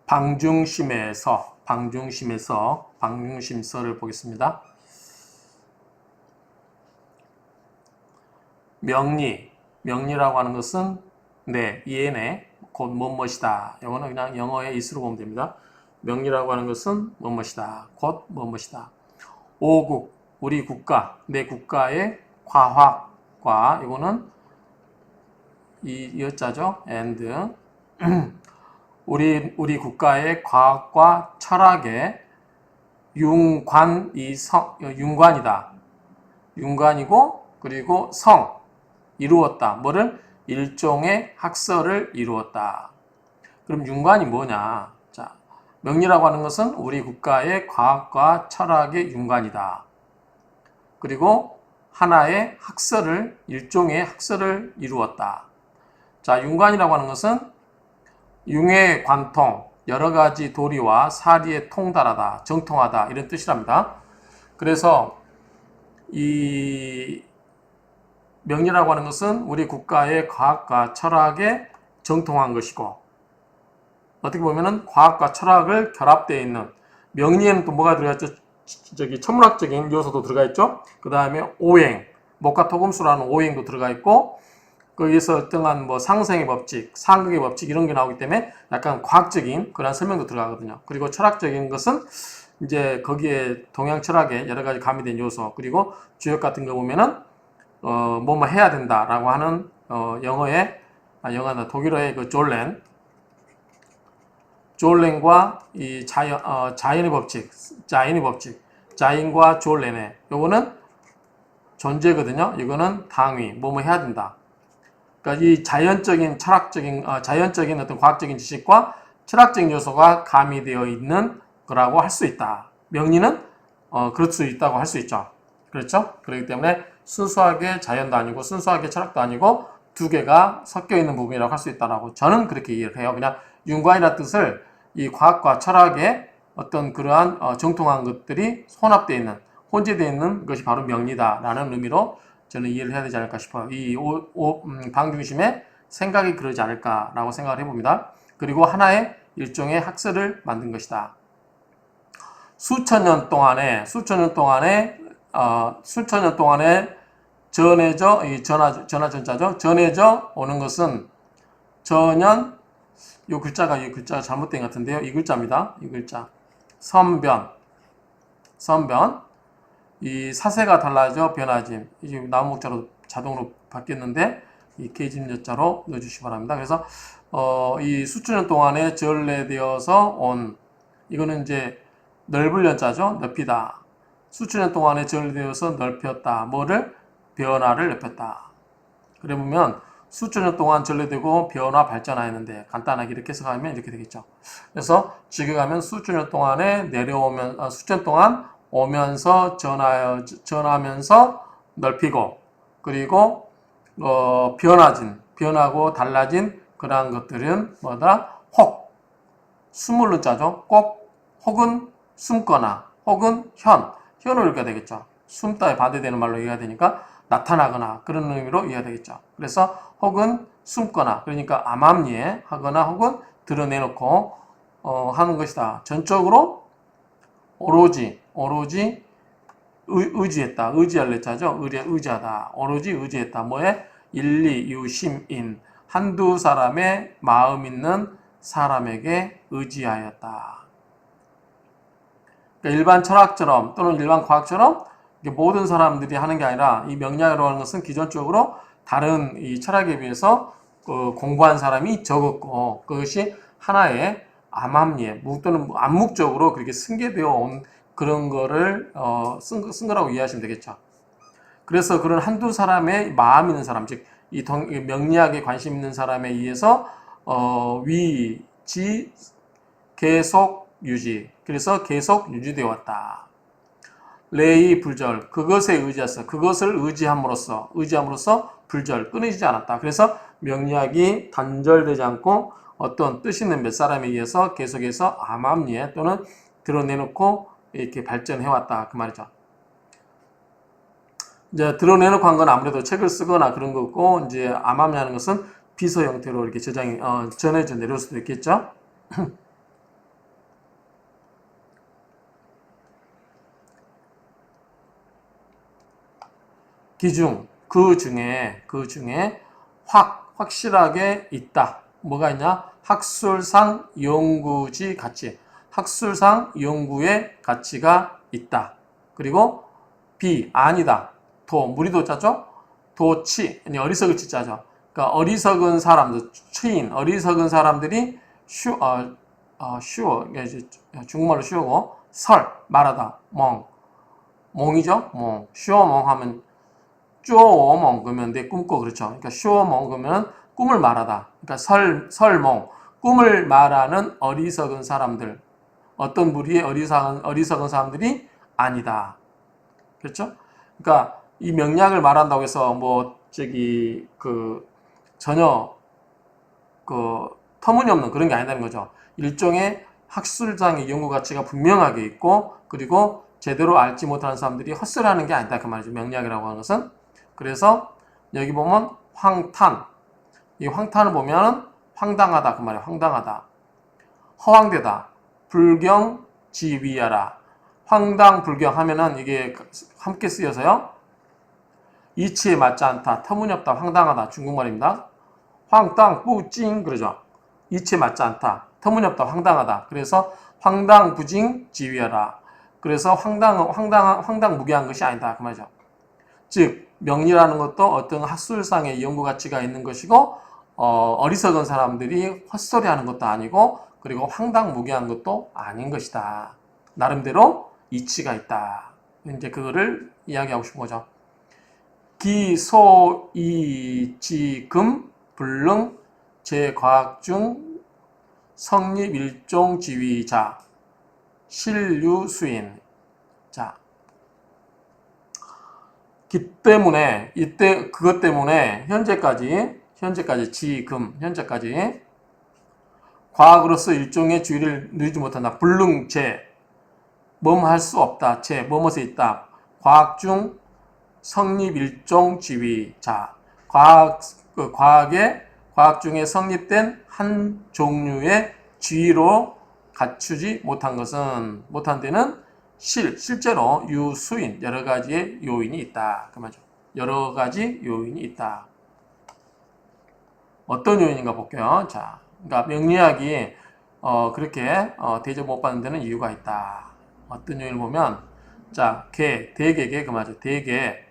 방중심서를 보겠습니다. 명리라고 하는 것은 네, 이해네, 곧 뭐뭇이다. 이거는 그냥 영어의 is로 보면 됩니다. 명리라고 하는 것은 뭐뭇이다, 곧 뭐뭇이다. 오국, 우리 국가, 내 국가의 과학과, 이거는 이 여자죠, and 우리 국가의 과학과 철학의 윤관이다. 윤관이고, 그리고 이루었다. 뭐를? 일종의 학설을 이루었다. 그럼 윤관이 뭐냐? 자, 명리라고 하는 것은 우리 국가의 과학과 철학의 윤관이다. 그리고 하나의 일종의 학설을 이루었다. 자, 윤관이라고 하는 것은 융의 관통, 여러 가지 도리와 사리에 통달하다, 정통하다, 이런 뜻이랍니다. 그래서 이 명리라고 하는 것은 우리 국가의 과학과 철학에 정통한 것이고, 어떻게 보면은 과학과 철학을 결합되어 있는, 명리에는 또 뭐가 들어갔죠? 천문학적인 요소도 들어가 있죠. 그 다음에 오행, 목과 토금수라는 오행도 들어가 있고, 거기에서 어떠한 뭐 상생의 법칙, 상극의 법칙 이런 게 나오기 때문에 약간 과학적인 그런 설명도 들어가거든요. 그리고 철학적인 것은 이제 거기에 동양 철학의 여러 가지 가미된 요소, 그리고 주역 같은 거 보면은 뭐뭐 해야 된다라고 하는 독일어의 그 졸렌과 이 자연의 법칙, 자인과 졸렌의 요거는 존재거든요. 이거는 당위, 뭐뭐 해야 된다. 그러니까 이 자연적인 어떤 과학적인 지식과 철학적인 요소가 가미되어 있는 거라고 할 수 있다. 명리는 그럴 수 있다고 할 수 있죠. 그렇죠? 그렇기 때문에 순수하게 자연도 아니고 순수하게 철학도 아니고 두 개가 섞여 있는 부분이라고 할 수 있다라고 저는 그렇게 이해를 해요. 그냥 윤관이라는 뜻을 이 과학과 철학의 어떤 그러한 정통한 것들이 혼합되어 있는, 혼재되어 있는 것이 바로 명리다라는 의미로 저는 이해를 해야 되지 않을까 싶어요. 이 방중심의 생각이 그러지 않을까라고 생각을 해봅니다. 그리고 하나의 일종의 학설을 만든 것이다. 수천 년 동안에 전해져, 이 전자죠. 전해져 오는 것은 전연, 이 글자가 잘못된 것 같은데요. 이 글자입니다. 이 글자. 선변. 이 사세가 달라져 변화짐. 이게 나무 목자로 자동으로 바뀌었는데 이 계집 여자로 넣어주시기 바랍니다. 그래서 이 수천 년 동안에 전래되어서 온, 이거는 이제 넓을 연자죠. 넓히다. 수천 년 동안에 전래되어서 넓혔다. 뭐를? 변화를 넓혔다. 그래 보면 수천 년 동안 전래되고 변화 발전하였는데 간단하게 이렇게 해석하면 이렇게 되겠죠. 그래서 지금 가면 수천 년 동안에 수천 년 동안 오면서 전하면서 넓히고, 그리고 변하고 달라진 그러한 것들은 뭐다? 숨을 자죠. 꼭, 혹은 숨거나, 혹은 현을 읽어야 되겠죠. 숨다에 반대되는 말로 이해가 되니까 나타나거나 그런 의미로 이해가 되겠죠. 그래서 혹은 숨거나, 그러니까 암암리에 하거나 혹은 드러내놓고 하는 것이다. 전적으로 오로지 의지했다. 의지할 자죠. 의지하다. 오로지 의지했다. 뭐에? 일리, 유심인. 한두 사람의 마음 있는 사람에게 의지하였다. 그러니까 일반 철학처럼 또는 일반 과학처럼 모든 사람들이 하는 게 아니라 이 명리학이라고 하는 것은 기존적으로 다른 이 철학에 비해서 공부한 사람이 적었고, 그것이 하나의 암암리에 또는 암묵적으로 그렇게 승계되어 온 그런 거를 쓴 거라고 이해하시면 되겠죠. 그래서 그런 한두 사람의 마음 있는 사람, 즉 이 명리학에 관심 있는 사람에 의해서 계속 유지, 그래서 계속 유지되어 왔다. 레이 불절, 그것에 의지했어. 그것을 의지함으로써 불절, 끊이지 않았다. 그래서 명리학이 단절되지 않고 어떤 뜻 있는 몇 사람에 의해서 계속해서 암암리에 또는 드러내놓고 이렇게 발전해왔다. 그 말이죠. 이제 드러내놓고 한 건 아무래도 책을 쓰거나 그런 거고, 이제 암암리 하는 것은 비서 형태로 이렇게 전해져 내려올 수도 있겠죠. 기중, 그 중에 확실하게 있다. 뭐가 있냐? 학술상 연구지 가치. 학술상 연구의 가치가 있다. 그리고 B, 아니다. 도, 무리도 짜죠? 도치, 어리석을 치자죠. 그러니까 어리석은 사람들, 추인, 어리석은 사람들이 쉬워, 중국말로 쉬우고, 설, 말하다, 몽이죠? 쉬워 몽하면 쪼멍 그러면 내 꿈꿔 그렇죠. 그러니까 쇼멍 그러면 꿈을 말하다. 그러니까 설몽 꿈을 말하는 어리석은 사람들 어떤 무리의 어리석은 사람들이 아니다. 그렇죠? 그러니까 이 명량을 말한다고 해서 전혀 터무니없는 그런 게 아니라는 거죠. 일종의 학술상의 연구 가치가 분명하게 있고 그리고 제대로 알지 못하는 사람들이 헛소리하는 게 아니다 그 말이죠. 명량이라고 하는 것은. 그래서 여기 보면 황탄, 이 황탄을 보면 황당하다 그 말이에요. 황당하다. 허황되다. 불경지위하라. 황당 불경 하면은 이게 함께 쓰여서요. 이치에 맞지 않다. 터무니없다. 황당하다. 중국말입니다. 황당 부징 그러죠. 이치에 맞지 않다. 터무니없다. 황당하다. 그래서 황당 부징 지위하라. 그래서 황당무계한 것이 아니다 그 말이죠. 즉 명리라는 것도 어떤 학술상의 연구 가치가 있는 것이고 어리석은 사람들이 헛소리하는 것도 아니고 그리고 황당무계한 것도 아닌 것이다. 나름대로 이치가 있다. 이제 그거를 이야기하고 싶은 거죠. 기소이지금 불능 제과학중 성립일종지위자 신류수인. 자, 때문에 그것 때문에 현재까지 과학으로서 일종의 주의를 누리지 못한다. 불능제 뭐할 수 없다. 제 뭐뭐서 있다. 과학 중 성립 일종 지위자 과학 중에 성립된 한 종류의 지위로 갖추지 못한 데는 실제로 유수인 여러 가지의 요인이 있다. 그 말이죠. 여러 가지 요인이 있다. 어떤 요인인가 볼게요. 자, 그러니까 명리학이 그렇게 대접 못 받는 데는 이유가 있다. 어떤 요인을 보면 자, 대개계 그 말이죠. 대개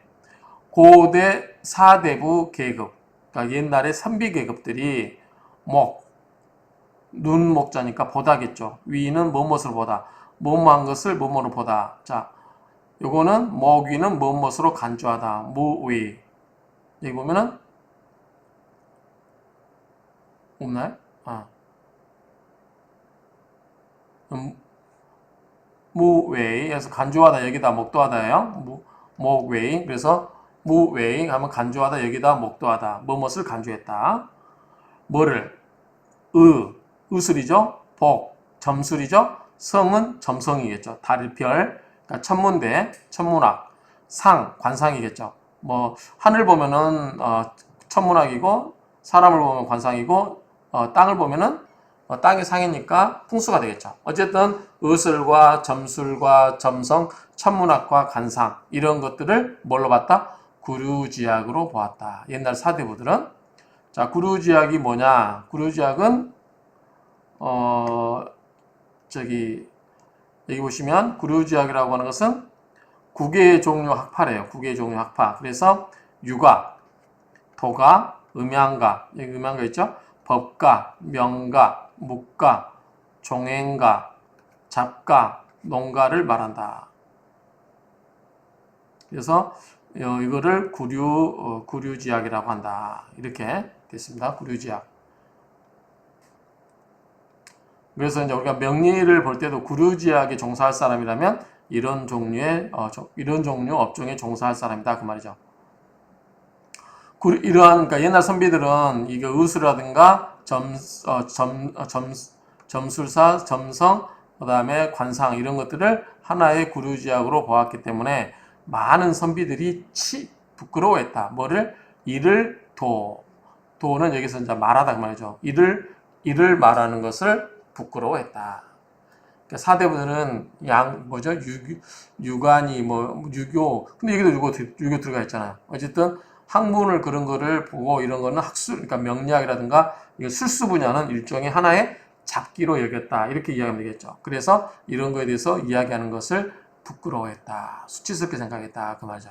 고대 사대부 계급 그러니까 옛날에 선비 계급들이 눈목자니까 보다겠죠. 위는 뭐뭇으로 보다. 뭐뭐한 것을 뭐뭐로 보다. 자, 요거는 먹위는 뭐뭇으로 간주하다. 무위. 여기 보면은 없나요? 무웨이. 그래서 간주하다 여기다 목도하다예요. 목웨이. 그래서 무웨이 하면 간주하다 여기다 목도하다. 뭐뭇을 간주했다. 뭐를? 의술이죠. 복, 점술이죠. 성은 점성이겠죠. 달별, 그러니까 천문대, 천문학, 상, 관상이겠죠. 하늘 보면은 천문학이고 사람을 보면 관상이고 땅을 보면은 땅의 상이니까 풍수가 되겠죠. 어쨌든 의술과 점술과 점성, 천문학과 관상 이런 것들을 뭘로 봤다? 구류지학으로 보았다. 옛날 사대부들은. 자, 구류지학이 뭐냐? 구류지학은 여기 보시면 구류지학이라고 하는 것은 9개의 종류 학파래요. 9개의 종류 학파. 그래서 유가, 도가, 음양가, 여기 음양가 있죠? 법가, 명가, 묵가, 종행가, 잡가, 농가를 말한다. 그래서 이거를 구류지학이라고 한다. 이렇게 됐습니다. 구류지학. 그래서 이제 우리가 명리를 볼 때도 구류지학에 종사할 사람이라면 이런 종류 업종에 종사할 사람이다 그 말이죠. 그러니까 옛날 선비들은 이게 의술이라든가 점술사, 점성, 그다음에 관상 이런 것들을 하나의 구류지학으로 보았기 때문에 많은 선비들이 부끄러워했다. 뭐를? 이를 도는 여기서 이제 말하다 그 말이죠. 이를 말하는 것을 부끄러워했다. 그러니까 사대부들은 유관이 유교, 근데 여기도 유교 들어가 있잖아요. 어쨌든 학문을 그런 거를 보고 이런 거는 그러니까 명리학이라든가 술수 분야는 일종의 하나의 잡기로 여겼다. 이렇게 이야기하면 되겠죠. 그래서 이런 거에 대해서 이야기하는 것을 부끄러워했다. 수치스럽게 생각했다. 그 말이죠.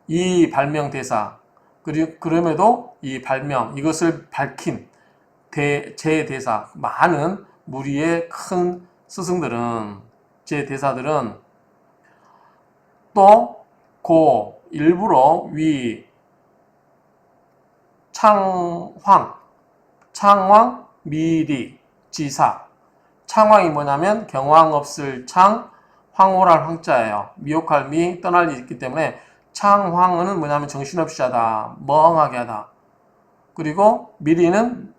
이 발명 대사, 그리고 그럼에도 이 발명, 이것을 밝힌 제 대사, 많은 무리의 큰 스승들은, 제 대사들은 또 일부러 창왕, 미리, 지사. 창왕이 뭐냐면 경왕 없을 창, 황홀할 황자예요. 미혹할 미, 떠날 일이 있기 때문에 창황은 뭐냐면 정신없이 하다, 멍하게 하다. 그리고 미리는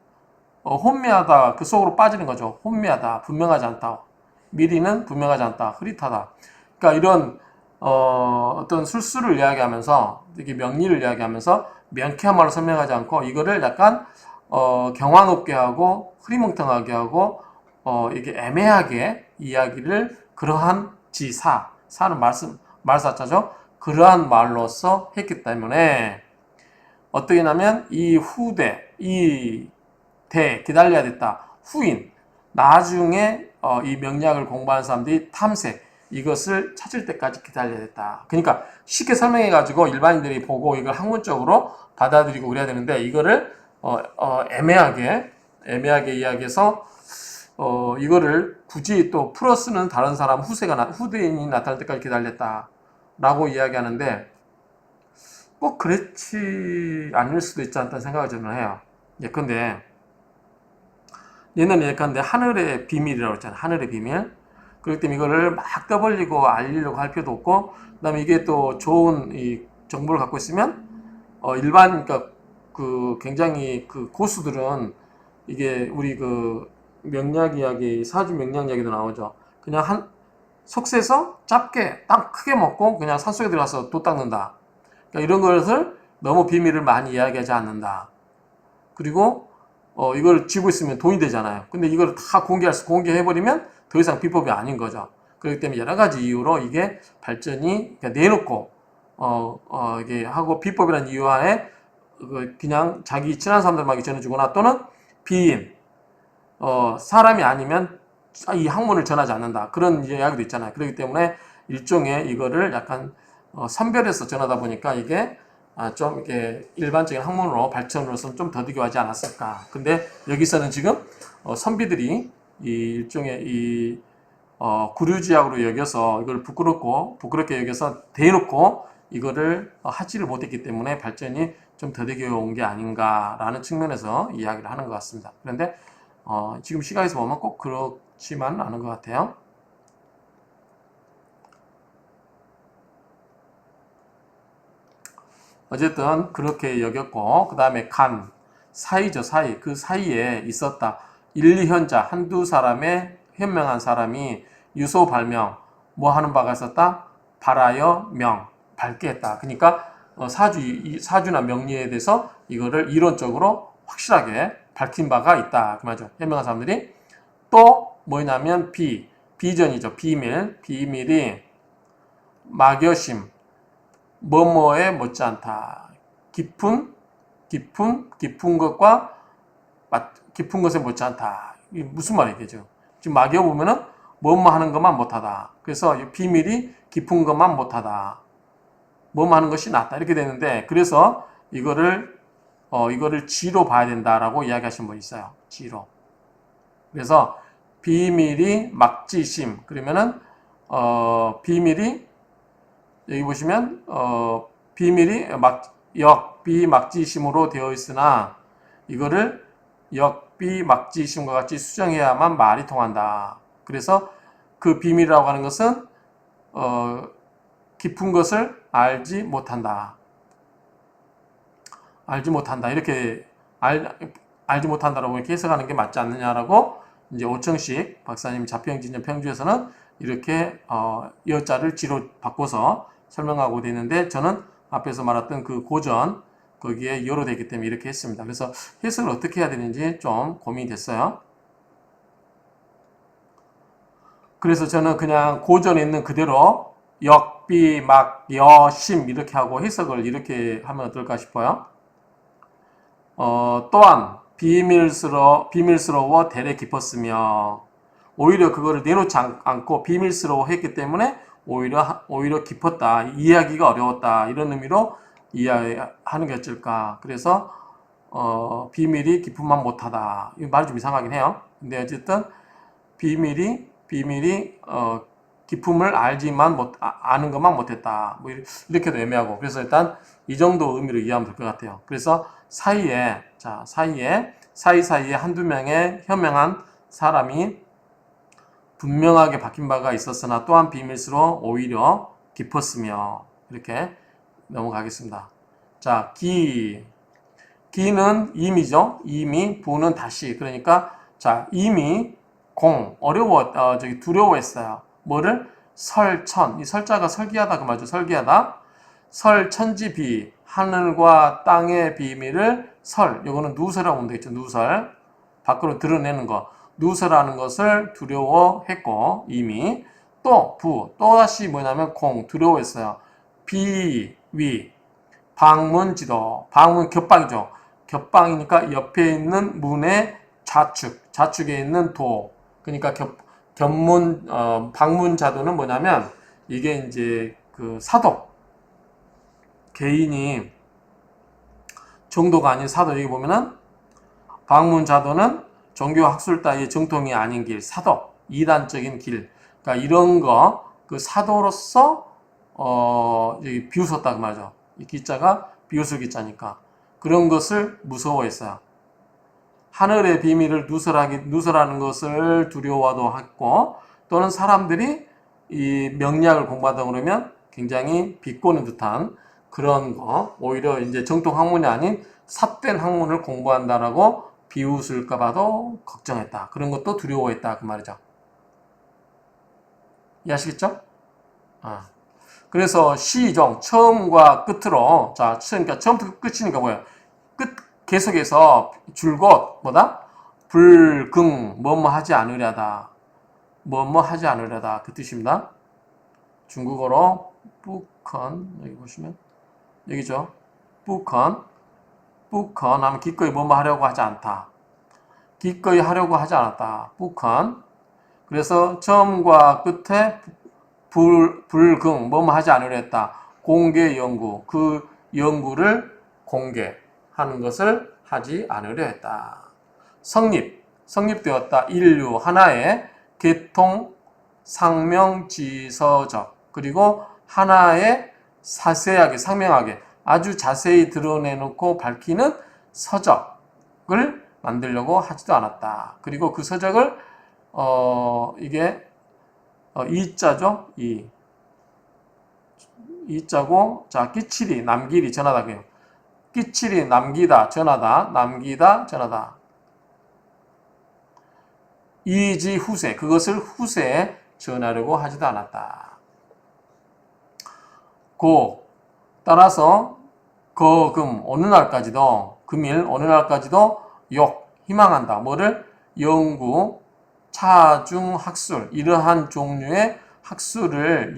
혼미하다, 그 속으로 빠지는 거죠. 혼미하다, 분명하지 않다. 미리는 분명하지 않다, 흐릿하다. 그러니까 이런 어떤 술수를 이야기하면서, 이렇게 명리를 이야기하면서 명쾌한 말로 설명하지 않고 이거를 약간 경황 없게 하고 흐리멍텅하게 하고 이게 애매하게 이야기를 그러한 사는 말사자죠. 그러한 말로써 했기 때문에 어떻게 하냐면 이 기다려야 됐다. 후인, 나중에 이 명리학을 공부하는 사람들이 탐색, 이것을 찾을 때까지 기다려야 됐다. 그러니까 쉽게 설명해가지고 일반인들이 보고 이걸 학문적으로 받아들이고 그래야 되는데 이거를 애매하게 이야기해서 이거를 굳이 또 풀어쓰는 다른 사람 후대인이 나타날 때까지 기다렸다 라고 이야기하는데 꼭 그렇지 않을 수도 있지 않다는 생각을 저는 해요. 예컨대 얘는 예컨대 하늘의 비밀이라고 했잖아요. 하늘의 비밀. 그렇기 때문에 이거를 막 떠벌리고 알리려고 할 필요도 없고, 그 다음에 이게 또 좋은 이 정보를 갖고 있으면 그러니까 그 굉장히 그 고수들은 이게 우리 그 명리학 이야기, 사주 명리학 이야기도 나오죠. 그냥 속세서 짧게 딱 크게 먹고 그냥 산속에 들어가서 돛 닦는다. 그러니까 이런 것을 너무 비밀을 많이 이야기하지 않는다. 그리고 이걸 쥐고 있으면 돈이 되잖아요. 근데 이걸 다 공개해버리면 더 이상 비법이 아닌 거죠. 그렇기 때문에 여러 가지 이유로 이게 발전이 그러니까 내놓고 이게 하고 비법이라는 이유하에 그냥 자기 친한 사람들만 전해주거나 또는 비인 사람이 아니면 이 학문을 전하지 않는다. 그런 이야기도 있잖아요. 그렇기 때문에 일종의 이거를 약간 선별해서 전하다 보니까 이게 좀 이렇게 일반적인 학문으로 발전으로서는 좀 더디게 하지 않았을까. 근데 여기서는 지금 선비들이 이 일종의 이 구류지약으로 여겨서 이걸 부끄럽게 여겨서 대놓고 이거를 하지를 못했기 때문에 발전이 좀 더디게 온 게 아닌가라는 측면에서 이야기를 하는 것 같습니다. 그런데 지금 시각에서 보면 꼭 그렇지만은 않은 것 같아요. 어쨌든 그렇게 여겼고 그 다음에 사이죠. 그 사이에 있었다. 1, 2현자 한두 사람의 현명한 사람이 유소 발명 뭐 하는 바가 있었다? 발하여 밝게 했다. 그러니까 사주나 명리에 대해서 이거를 이론적으로 확실하게 밝힌 바가 있다. 그 말이죠. 현명한 사람들이 또 뭐냐면 비전이죠. 비밀이 막여심 뭐뭐에 못지않다. 깊은 것과 깊은 것에 못지않다. 이게 무슨 말이겠죠? 지금 막여 보면은 뭐뭐 하는 것만 못하다. 그래서 비밀이 깊은 것만 못하다. 뭐뭐 하는 것이 낫다. 이렇게 되는데 그래서 이거를 지로 봐야 된다라고 이야기하신 분이 있어요. 지로. 그래서 비밀이 막지심. 그러면은 비밀이 여기 보시면 비밀이 비막지심으로 되어 있으나 이거를 역비막지심과 같이 수정해야만 말이 통한다. 그래서 그 비밀이라고 하는 것은 깊은 것을 알지 못한다. 이렇게 알지 못한다라고 이렇게 해석하는 게 맞지 않느냐라고 이제 오청식 박사님 자평진전 평주에서는 이렇게 여자를 지로 바꿔서 설명하고 되는데 저는 앞에서 말했던 그 고전 거기에 여로 되기 때문에 이렇게 했습니다. 그래서 해석을 어떻게 해야 되는지 좀 고민이 됐어요. 그래서 저는 그냥 고전에 있는 그대로 역, 비, 막, 여, 심 이렇게 하고 해석을 이렇게 하면 어떨까 싶어요. 또한 비밀스러워 대래 깊었으며 오히려 그거를 내놓지 않고 비밀스러워 했기 때문에 오히려 깊었다. 이해하기가 어려웠다. 이런 의미로 이해하는 게 어쩔까. 그래서 비밀이 깊음만 못하다. 이 말이 좀 이상하긴 해요. 근데 어쨌든 비밀이 깊음을 알지만 아는 것만 못했다. 뭐 이렇게도 애매하고. 그래서 일단 이 정도 의미로 이해하면 될 것 같아요. 그래서 사이사이에 한두 명의 현명한 사람이 분명하게 박힌 바가 있었으나 또한 비밀스러워 오히려 깊었으며 이렇게 넘어가겠습니다. 자, 기는 임이죠. 임이, 부는 다시. 그러니까 자, 임이 두려워했어요. 뭐를? 설천. 이 설자가 설기하다 그 말이죠. 설기하다. 설천지비, 하늘과 땅의 비밀을 요거는 누설이라고 보면 되겠죠. 누설. 밖으로 드러내는 거. 누설하는 것을 두려워했고, 이미. 또다시 뭐냐면 두려워했어요. 위, 방문지도. 방문 겹방이죠. 겹방이니까 옆에 있는 문의 좌측에 있는 도. 그러니까 방문자도는 뭐냐면, 이게 이제 그 사도. 개인이 정도가 아닌 사도. 여기 보면은, 방문자도는 종교 학술 따위의 정통이 아닌 길, 사도. 이단적인 길. 그러니까 이런 거, 그 사도로서, 여기 비웃었다 그 말이죠. 이 기자가 비웃을 기자니까. 그런 것을 무서워했어요. 하늘의 비밀을 누설하는 것을 두려워도 했고, 또는 사람들이 이 명리학을 공부하다 그러면 굉장히 비꼬는 듯한 그런 거, 오히려 이제 정통 학문이 아닌 삿된 학문을 공부한다라고 비웃을까봐도 걱정했다. 그런 것도 두려워했다. 그 말이죠. 이해하시겠죠? 그래서 시종, 처음과 끝으로, 자, 그러니까 처음부터 끝이니까 뭐예요? 계속해서 줄곧, 불긍, 뭐뭐 하지 않으려다. 뭐뭐 하지 않으려다. 그 뜻입니다. 중국어로, 뿌컨, 여기 보시면, 여기죠. 뿌컨 하면 기꺼이 뭐뭐 하려고 하지 않다. 기꺼이 하려고 하지 않았다. 뿌컨. 그래서 처음과 끝에 불긍, 뭐뭐 하지 않으려 했다. 공개 연구, 그 연구를 공개하는 것을 하지 않으려 했다. 성립되었다. 인류 하나의 계통 상명지서적, 그리고 하나의 사세하게, 상명하게, 아주 자세히 드러내놓고 밝히는 서적을 만들려고 하지도 않았다. 그리고 그 서적을 이게 이자죠. 이자고, 자, 끼칠이, 남길이, 전하다 그요. 끼칠이, 남기다, 전하다. 이지 후세, 그것을 후세에 전하려고 하지도 않았다. 따라서 어느 날까지도 희망한다. 뭐를? 연구, 차중 학술, 이러한 종류의 학술을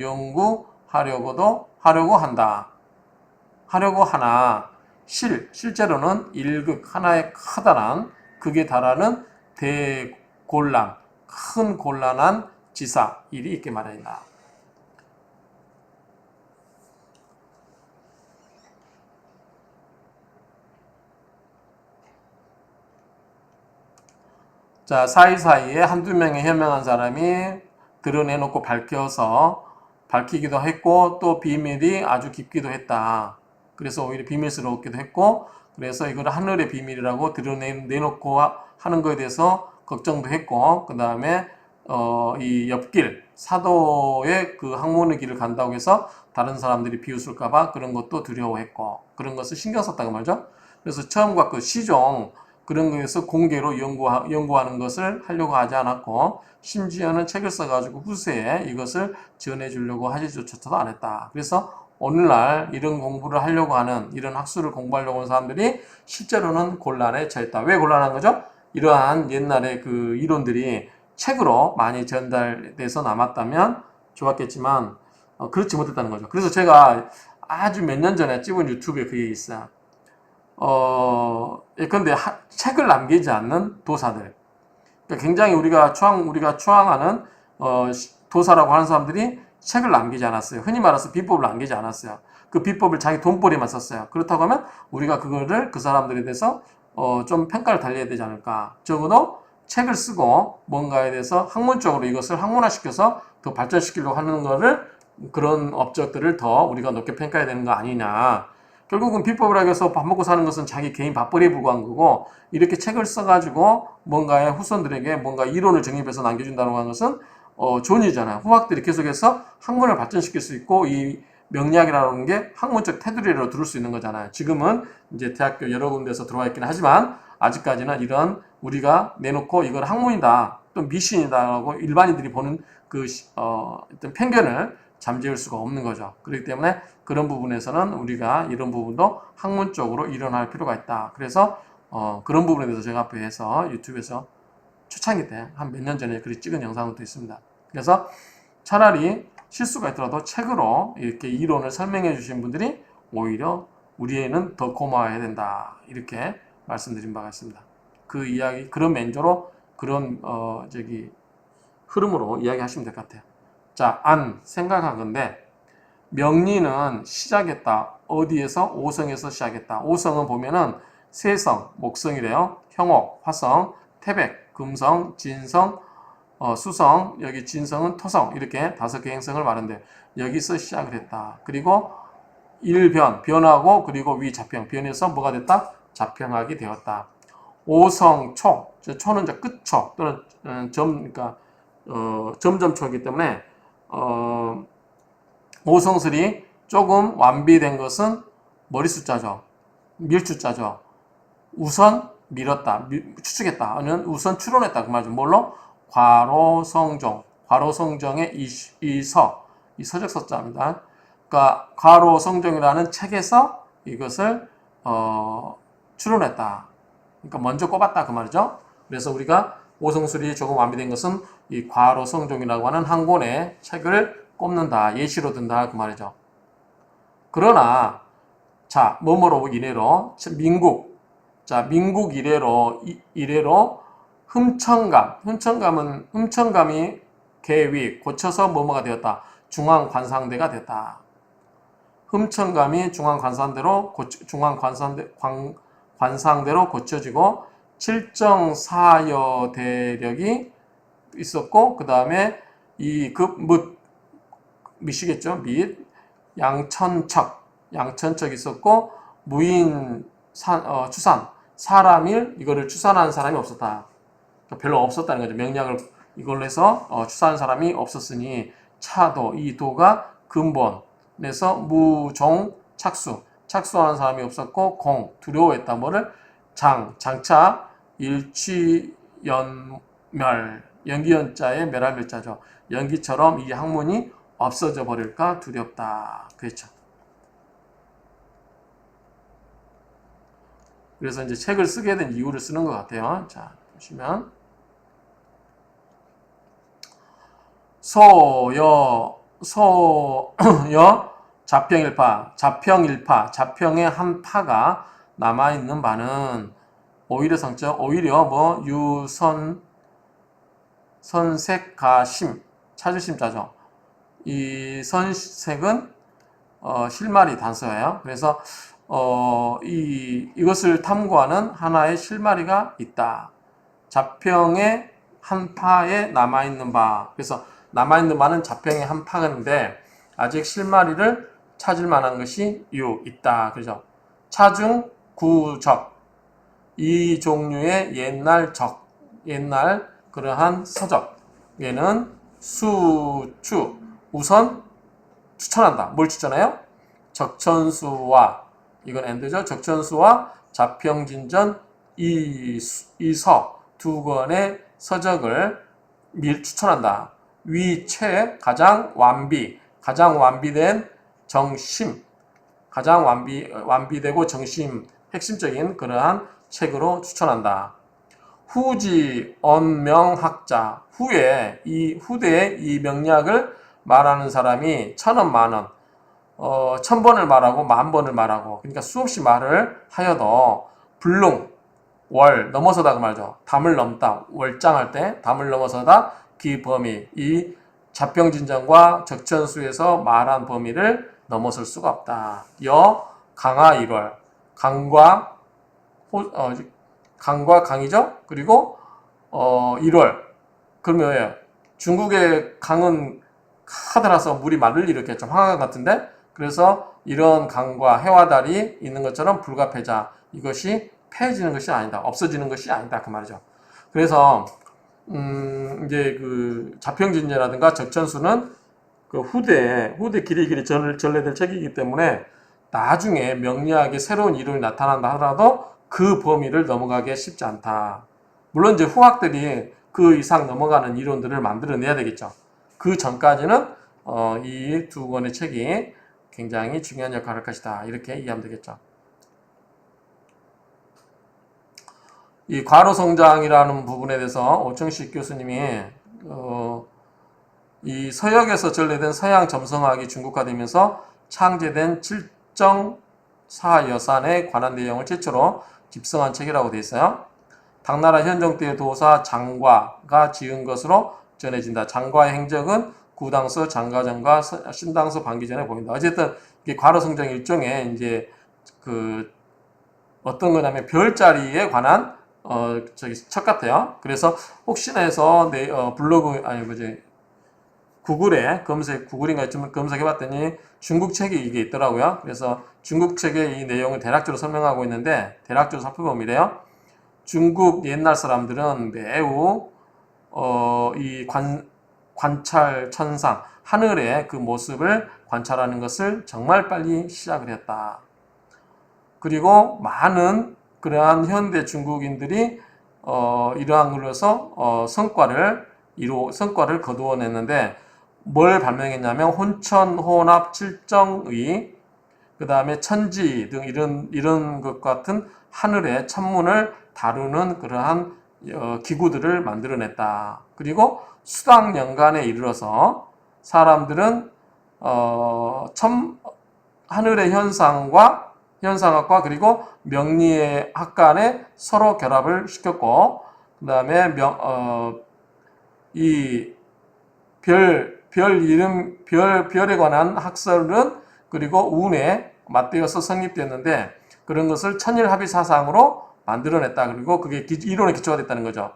하려고 하나, 실제로는 일극, 하나의 커다란, 극에 달하는 큰 곤란한 일이 있게 마련이다. 자, 사이사이에 한두 명의 현명한 사람이 드러내놓고 밝히기도 했고, 또 비밀이 아주 깊기도 했다. 그래서 오히려 비밀스러웠기도 했고, 그래서 이걸 하늘의 비밀이라고 내놓고 하는 것에 대해서 걱정도 했고, 그 다음에 이 옆길, 사도의 그 학문의 길을 간다고 해서 다른 사람들이 비웃을까봐 그런 것도 두려워했고, 그런 것을 신경 썼다고 말이죠. 그래서 처음과 그 시종, 그런 거에서 공개로 연구하는 것을 하려고 하지 않았고, 심지어는 책을 써가지고 후세에 이것을 전해주려고 하지조차도 안 했다. 그래서 오늘날 이런 공부를 하려고 하는, 이런 학술을 공부하려고 하는 사람들이 실제로는 곤란에 처했다. 왜 곤란한 거죠? 이러한 옛날에 그 이론들이 책으로 많이 전달돼서 남았다면 좋았겠지만 그렇지 못했다는 거죠. 그래서 제가 아주 몇 년 전에 찍은 유튜브에 그게 있어요. 예컨대 책을 남기지 않는 도사들. 그러니까 굉장히 우리가 추앙하는 도사라고 하는 사람들이 책을 남기지 않았어요. 흔히 말해서 비법을 남기지 않았어요. 그 비법을 자기 돈벌이만 썼어요. 그렇다고 하면 우리가 그거를 그 사람들에 대해서 좀 평가를 달려야 되지 않을까. 적어도 책을 쓰고 뭔가에 대해서 학문적으로 이것을 학문화시켜서 더 발전시키려고 하는 거를 그런 업적들을 더 우리가 높게 평가해야 되는 거 아니냐. 결국은 비법이라고 해서 밥 먹고 사는 것은 자기 개인 밥벌이에 불과한 거고 이렇게 책을 써가지고 뭔가의 후손들에게 뭔가 이론을 정립해서 남겨준다는 것은 좋은 일이잖아요. 후학들이 계속해서 학문을 발전시킬 수 있고 이 명리학이라는 게 학문적 테두리로 들을 수 있는 거잖아요. 지금은 이제 대학교 여러 군데에서 들어와 있긴 하지만 아직까지는 이런 우리가 내놓고 이걸 학문이다 또 미신이다라고 일반인들이 보는 그 어떤 편견을 잠재울 수가 없는 거죠. 그렇기 때문에 그런 부분에서는 우리가 이런 부분도 학문적으로 일어날 필요가 있다. 그래서 그런 부분에 대해서 제가 앞에서 유튜브에서 초창기 때 한 몇 년 전에 글이 찍은 영상도 있습니다. 그래서 차라리 실수가 있더라도 책으로 이렇게 이론을 설명해 주신 분들이 오히려 우리에는 더 고마워해야 된다. 이렇게 말씀드린 바가 있습니다. 그 이야기, 그런 멘조로 그런 흐름으로 이야기하시면 될 것 같아요. 자, 생각한 건데 명리는 시작했다. 어디에서? 오성에서 시작했다. 오성은 보면은 세성, 목성이래요. 형옥, 화성, 태백, 금성, 진성, 수성, 여기 진성은 토성 이렇게 5개 행성을 말하는데 여기서 시작을 했다. 그리고 변하고 그리고 위 자평, 변해서 뭐가 됐다? 자평하게 되었다. 오성, 초, 초는 이제 끝초 또는 그러니까 점점초이기 때문에 오성술이 조금 완비된 것은 머리 숫자죠. 밀숫자죠. 우선 밀었다. 추측했다.는 우선 추론했다. 그 말이죠. 뭘로? 괄호성종. 괄호성종의 이 서적 서자입니다. 그러니까 괄호성종이라는 책에서 이것을 추론했다. 그러니까 먼저 꼽았다. 그 말이죠. 그래서 우리가 오성술이 조금 완비된 것은 이 괄호성종이라고 하는 한 권의 책을 꼽는다. 예시로 든다. 그 말이죠. 그러나 자, 뭐뭐로 이래로 민국 이래로 흠천감이 계위 고쳐서 뭐뭐가 되었다. 중앙관상대가 됐다. 흠천감이 중앙관상대로 고쳐지고 칠정사여대력이 있었고 그 다음에 이 밑이겠죠. 밑 양천척 있었고 추산 사람일 이거를 추산하는 사람이 없었다. 별로 없었다는 거죠. 명량을 이걸로 해서 추산하는 사람이 없었으니 차도 이 도가 근본에서 무종 착수하는 사람이 없었고 공 두려워했다. 뭐를 장차 일취연멸 연기연자의 멸할멸자죠. 연기처럼 이 학문이 없어져 버릴까 두렵다. 그렇죠. 그래서 이제 책을 쓰게 된 이유를 쓰는 것 같아요. 자, 보시면 소여 자평일파 자평의 한 파가 남아있는 바는 오히려 선색가심 찾으심자죠. 이 선색은 실마리 단서예요. 그래서 이것을 탐구하는 하나의 실마리가 있다. 자평의 한 파에 남아있는 바. 그래서 남아있는 바는 자평의 한 파인데 아직 실마리를 찾을 만한 것이 있다. 그죠? 차중 구적. 이 종류의 옛날 그러한 서적. 얘는 우선 추천한다. 뭘 추천해요? 적천수와 이건 엔드죠. 적천수와 자평진전 이서 두 권의 서적을 추천한다. 위최 가장 완비된 정심 가장 완비되고 정심 핵심적인 그러한 책으로 추천한다. 후지 언명학자, 후대의 이 명약을 말하는 사람이 천원 만원, 1000번을 말하고 10,000번을 말하고, 그러니까 수없이 말을 하여도 불능 월 넘어서다 그 말이죠. 담을 넘다, 월장할 때 담을 넘어서다 그 범위, 이 자평진전과 적천수에서 말한 범위를 넘어설 수가 없다. 강하 1월, 강과 강이죠. 그리고 1월. 그러면 왜요? 중국의 강은 하더라서 물이 말을 일으켰죠. 황하강 같은데. 그래서 이런 강과 해와 달이 있는 것처럼 불가패자, 이것이 패해지는 것이 아니다. 없어지는 것이 아니다. 그 말이죠. 그래서 이제 그 자평진제라든가 적천수는 그 후대 길이길이 전래될 책이기 때문에 나중에 명리학의 새로운 이론이 나타난다 하더라도 그 범위를 넘어가기 쉽지 않다. 물론 이제 후학들이 그 이상 넘어가는 이론들을 만들어내야 되겠죠. 그 전까지는 이 두 권의 책이 굉장히 중요한 역할을 할 것이다. 이렇게 이해하면 되겠죠. 이 과로성장이라는 부분에 대해서 오청식 교수님이 이 서역에서 전래된 서양 점성학이 중국화되면서 창제된 칠정사여산에 관한 내용을 최초로 집성한 책이라고 되어 있어요. 당나라 현종 때의 도사 장과가 지은 것으로 전해진다. 장과의 행적은 구당서 장가전과 신당서 반기전에 보인다. 어쨌든 이게 과로성장 일종의 이제 그 어떤 거냐면 별자리에 관한 책 같아요. 그래서 혹시나 해서 내 블로그 아니 뭐지 구글에 구글인가 좀 검색해봤더니 중국 책이 이게 있더라고요. 그래서 중국 책의 이 내용을 대략적으로 설명하고 있는데 대략적으로 살펴보면 이래요. 중국 옛날 사람들은 매우 이 관찰 천상 하늘의 그 모습을 관찰하는 것을 정말 빨리 시작을 했다. 그리고 많은 그러한 현대 중국인들이 이러한 걸로 해서 성과를 거두어냈는데 뭘 발명했냐면 혼천혼합 칠정의 그 다음에 천지 등 이런 것 같은 하늘의 천문을 다루는 그러한 기구들을 만들어냈다. 그리고 수당 연간에 이르러서 사람들은 하늘의 현상학과 그리고 명리학 간에 서로 결합을 시켰고, 그 다음에 이 별에 관한 학설은 그리고 운에 맞대어서 성립됐는데 그런 것을 천일합의사상으로 만들어냈다. 그리고 그게 이론의 기초가 됐다는 거죠.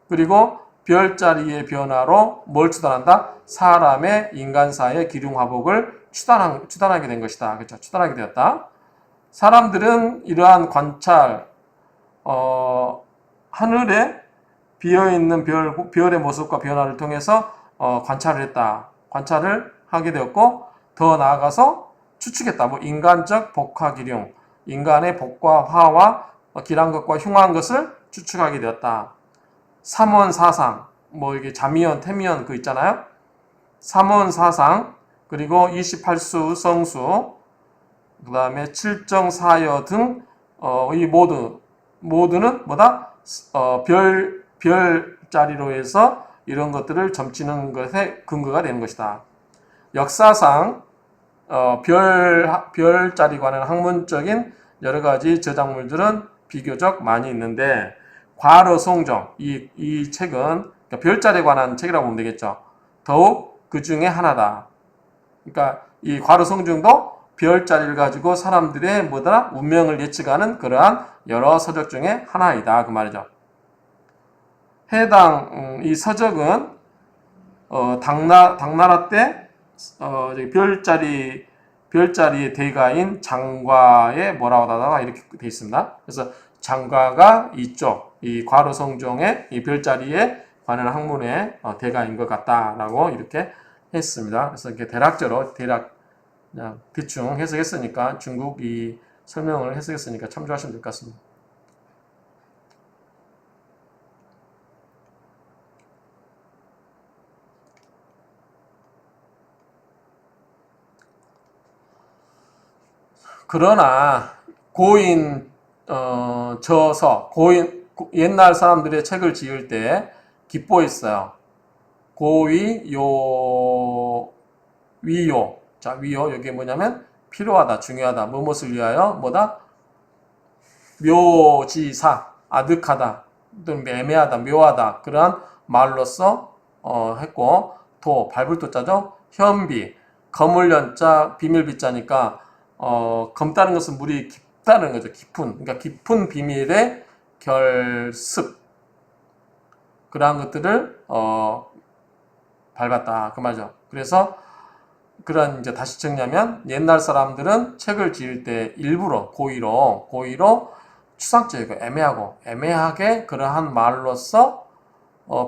그리고 별자리의 변화로 뭘 추단한다? 사람의 인간사의 기륭화복을 추단하게 된 것이다. 그렇죠? 추단하게 되었다. 사람들은 이러한 관찰, 하늘에 비어있는 별의 모습과 변화를 통해서 관찰을 했다. 관찰을 하게 되었고, 더 나아가서 추측했다. 뭐 인간적 복화기륭, 인간의 복과 화와 길한 것과 흉한 것을 추측하게 되었다. 삼원사상, 뭐 이게 자미연, 태미연 그 있잖아요. 삼원사상, 그리고 28수 성수, 그 다음에 칠정사여 등 이 모두는 뭐다? 별자리로 해서 이런 것들을 점치는 것에 근거가 되는 것이다. 역사상 별자리 관한 학문적인 여러 가지 저작물들은 비교적 많이 있는데 과로송정 이 책은 그러니까 별자리에 관한 책이라고 보면 되겠죠. 더욱 그 중에 하나다. 그러니까 이 과로송정도 별자리를 가지고 사람들의 운명을 예측하는 그러한 여러 서적 중에 하나이다. 그 말이죠. 해당 이 서적은 당나라 때 별자리의 대가인 장과의 뭐라고 하다가 이렇게 돼 있습니다. 그래서 장과가 이 과로성종의 이 별자리에 관한 학문의 대가인 것 같다라고 이렇게 했습니다. 그래서 이렇게 대략 그냥 대충 해석했으니까 중국 이 설명을 해석했으니까 참조하시면 될 것 같습니다. 그러나 고인 옛날 사람들의 책을 지을 때 기뽀했어요. 고위, 요, 위요. 자, 위요. 여기 뭐냐면 필요하다, 중요하다. 무엇을 위하여? 뭐다? 묘지사, 아득하다, 또는 애매하다, 묘하다. 그러한 말로써 했고, 밟을 도자죠. 현비, 검을 연자, 비밀비자니까 검다는 것은 물이 깊다는 거죠. 깊은, 그러니까 깊은 비밀의 결습, 그러한 것들을 밟았다 그 말이죠. 그래서 그런 이제 다시 정리하면 옛날 사람들은 책을 지을 때 일부러 고의로 추상적이고 애매하게 그러한 말로써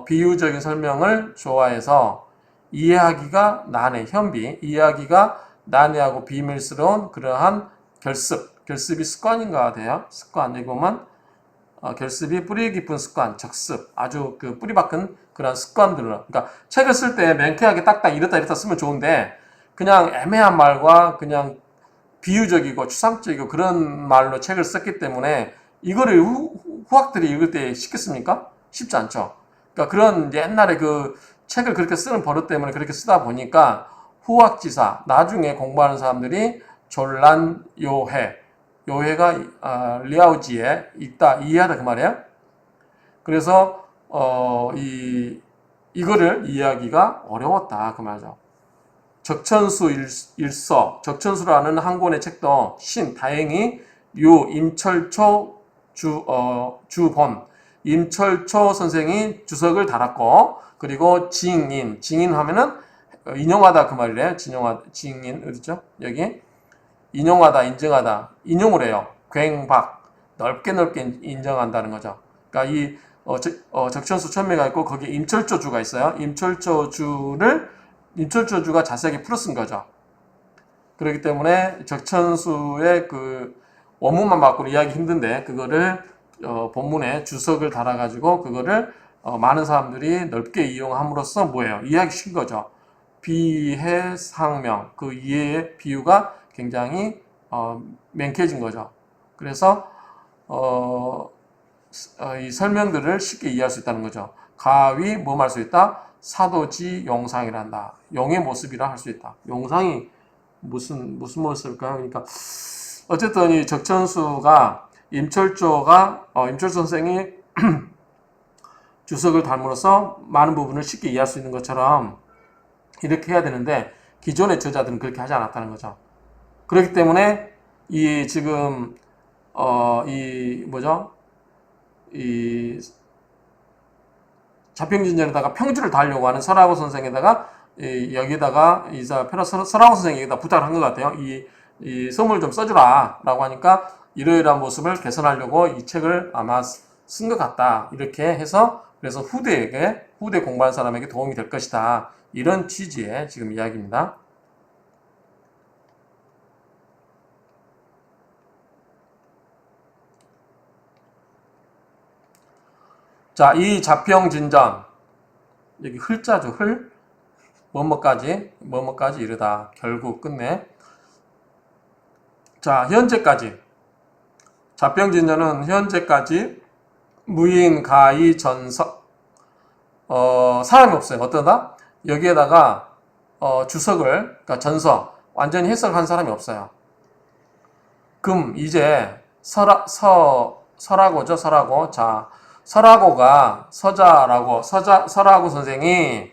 비유적인 설명을 좋아해서 이해하기가 난해하고 비밀스러운 그러한 결습이 습관인가 돼요. 습관. 여기 보면 결습이 뿌리 깊은 습관, 적습, 아주 그 뿌리 박은 그런 습관들로. 그러니까 책을 쓸 때 명쾌하게 딱딱 이렇다 쓰면 좋은데 그냥 애매한 말과 그냥 비유적이고 추상적이고 그런 말로 책을 썼기 때문에 이거를 후학들이 읽을 때 쉽겠습니까? 쉽지 않죠. 그러니까 그런 옛날에 그 책을 그렇게 쓰는 버릇 때문에 그렇게 쓰다 보니까 후학지사, 나중에 공부하는 사람들이 졸란 요해가 리아우지에 있다, 이해하다 그 말이에요. 그래서 이거를 이해하기가 어려웠다 그 말이죠. 적천수 일서, 적천수라는 한 권의 책도 다행히 임철초 주본, 임철초 선생이 주석을 달았고, 그리고 징인 하면은 인용하다 그 말이래요. 징인 어디죠? 여기 인용하다, 인정하다, 인용을 해요. 굉박, 넓게 인정한다는 거죠. 그러니까 이 적천수 천매가 있고 거기에 임철조주가 있어요. 임철조주가 자세하게 풀어 쓴 거죠. 그렇기 때문에 적천수의 그 원문만 갖고는 이해하기 힘든데 그거를 본문에 주석을 달아가지고 그거를 많은 사람들이 넓게 이용함으로써 뭐예요? 이해하기 쉬운 거죠. 비해상명, 그 이해의 비유가 굉장히 명쾌해진 거죠. 그래서 이 설명들을 쉽게 이해할 수 있다는 거죠. 가위 뭐 할 수 있다? 사도지 용상이란다. 용의 모습이라 할 수 있다. 용상이 무슨 모습일까요? 그러니까 어쨌든 이 적천수가 임철초 선생이 주석을 닮으로써 많은 부분을 쉽게 이해할 수 있는 것처럼 이렇게 해야 되는데 기존의 저자들은 그렇게 하지 않았다는 거죠. 그렇기 때문에 이 지금 이 자평진전에다가 평주를 달려고 하는 설하고 선생에다가 여기다가 설하고 선생이 여기다 부탁을 한 것 같아요. 이 선물 좀 써주라 라고 하니까 이러이러한 모습을 개선하려고 이 책을 아마 쓴 것 같다. 이렇게 해서 그래서 후대 공부하는 사람에게 도움이 될 것이다. 이런 취지의 지금 이야기입니다. 자, 이 자평진전 여기 흘자죠. 뭐뭐까지 이르다 결국 끝내. 자, 현재까지 자평진전은 현재까지 무인 가이 전석 사람이 없어요. 어떠다? 여기에다가 주석을 그러니까 전서 완전히 해석한 사람이 없어요. 금 이제 설하고죠. 설하고. 자, 설하고가 설하고 선생이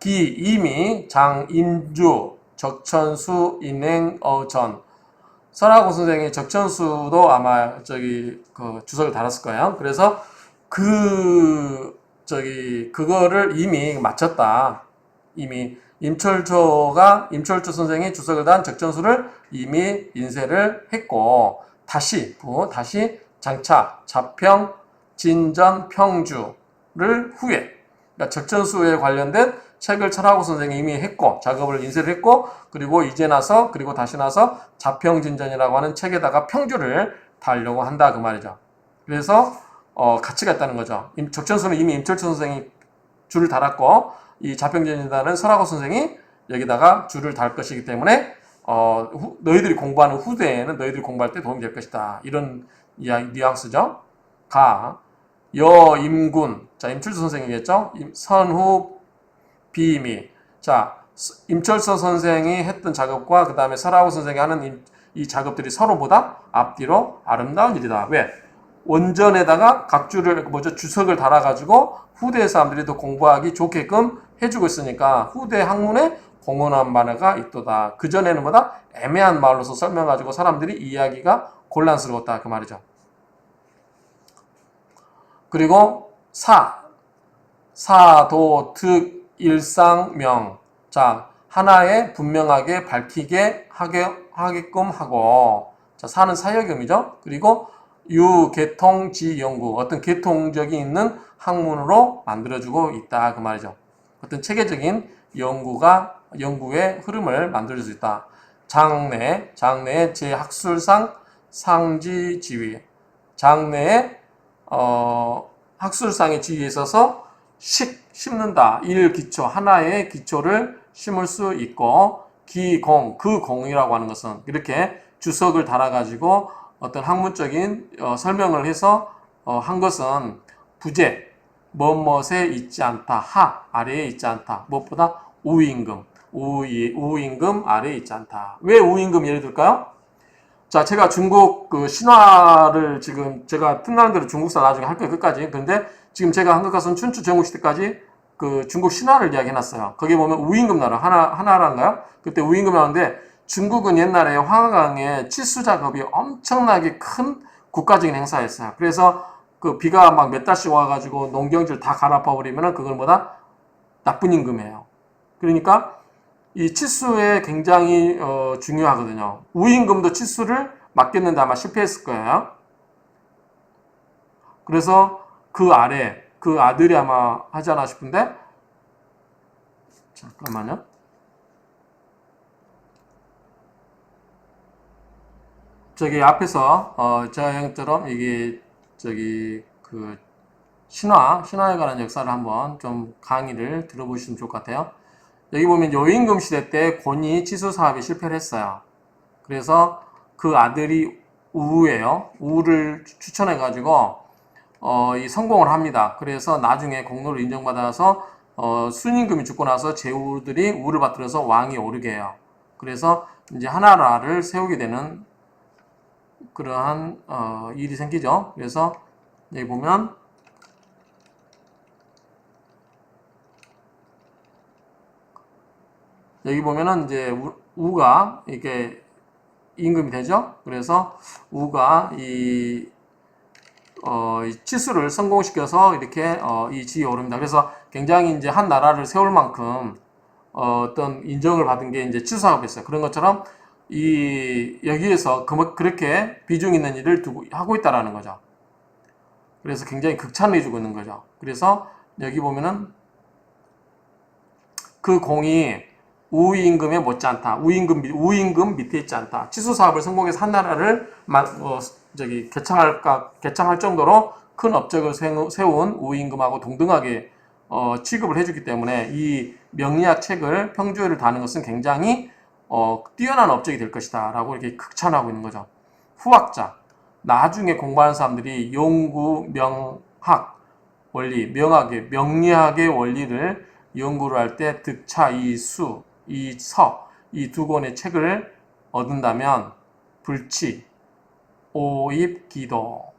이미 장임주 적천수 인행전 설하고 선생이 적천수도 아마 그 주석을 달았을 거예요. 그래서 그거를 이미 마쳤다. 이미 임철초 선생이 주석을 단 적천수를 이미 인쇄를 했고 다시 장차 자평 진전 평주를 후에 그러니까 적천수에 관련된 책을 설하고 선생이 이미 했고 작업을 인쇄를 했고 그리고 다시 나서 자평진전이라고 하는 책에다가 평주를 달려고 한다 그 말이죠. 그래서 가치가 있다는 거죠. 적천수는 이미 임철초 선생이 줄을 달았고 이 자평진전이라는 설하고 선생이 여기다가 줄을 달 것이기 때문에 너희들이 공부하는 후대에는 너희들이 공부할 때 도움이 될 것이다. 이런 뉘앙스죠. 여임군. 자, 임철수 선생이겠죠? 선후 비미. 자, 임철수 선생이 했던 작업과 그 다음에 설하우 선생이 하는 이 작업들이 서로보다 앞뒤로 아름다운 일이다. 왜? 원전에다가 각주를 주석을 달아가지고 후대 사람들이 더 공부하기 좋게끔 해주고 있으니까 후대 학문에 공헌한 바가 있도다. 그 전에는 뭐다? 애매한 말로서 설명가지고 사람들이 이해하기가 곤란스러웠다. 그 말이죠. 그리고 사도, 득, 일상명. 자, 하나에 분명하게 밝히게 하게끔 하고. 자, 사는 사역음이죠. 그리고 유계통지연구. 어떤 계통적이 있는 학문으로 만들어주고 있다. 그 말이죠. 어떤 체계적인 연구의 흐름을 만들어줄 수 있다. 장래의 제학술상 상지 지위. 장래의 학술상의 지위에 있어서 심는다. 기초, 하나의 기초를 심을 수 있고, 그 공이라고 하는 것은 이렇게 주석을 달아가지고 어떤 학문적인 설명을 해서 한 것은 부재, 뭐뭇에 있지 않다. 아래에 있지 않다. 무엇보다 우임금 아래에 있지 않다. 왜 우임금 예를 들까요? 자, 제가 중국 그 신화를 지금 제가 틈나는 대로 중국사 나중에 할 거예요, 끝까지. 근데 지금 제가 한국 가서는 춘추 전국시대까지 그 중국 신화를 이야기해놨어요. 거기 보면 우임금 나라, 하나란가요? 그때 우임금 나오는데 중국은 옛날에 황하강에 치수 작업이 엄청나게 큰 국가적인 행사였어요. 그래서 그 비가 막 몇 달씩 와가지고 농경지를 다 갈아엎어버리면은 그걸 뭐다? 나쁜 임금이에요. 그러니까 이 치수에 굉장히 중요하거든요. 우임금도 치수를 맡겼는데 아마 실패했을 거예요. 그래서 그 아래 그 아들이 아마 하지 않나 싶은데 잠깐만요. 저기 앞에서 저 형처럼 이게 저기 그 신화에 관한 역사를 한번 좀 강의를 들어보시면 좋을 것 같아요. 여기 보면 여임금 시대 때 권위 치수 사업이 실패를 했어요. 그래서 그 아들이 우예요. 우를 추천해가지고 이 성공을 합니다. 그래서 나중에 공로를 인정받아서 순임금이 죽고 나서 제후들이 우를 받들어서 왕이 오르게 해요. 그래서 이제 하나라를 세우게 되는 그러한 일이 생기죠. 그래서 여기 보면 여기 보면은 이제 우가 이게 임금이 되죠. 그래서 우가 이 치수를 성공시켜서 이렇게 이 지위에 오릅니다. 그래서 굉장히 이제 한 나라를 세울 만큼 어떤 인정을 받은 게 이제 치수사업이 있어요. 그런 것처럼 여기에서 그렇게 비중 있는 일을 하고 있다라는 거죠. 그래서 굉장히 극찬을 해주고 있는 거죠. 그래서 여기 보면은 그 공이 우임금에 못지않다. 우임금 밑에 있지 않다. 치수 사업을 성공해서 한 나라를 개창할 정도로 큰 업적을 세운 우임금하고 동등하게 취급을 해주기 때문에 이 명리학 책을 평주회를 다는 것은 굉장히 뛰어난 업적이 될 것이다 라고 이렇게 극찬하고 있는 거죠. 후학자, 나중에 공부하는 사람들이 용구, 명학, 원리, 명리학의 원리를 연구를 할 때 득차, 이수, 이서, 이 두 권의 책을 얻는다면 불치, 오입, 기도.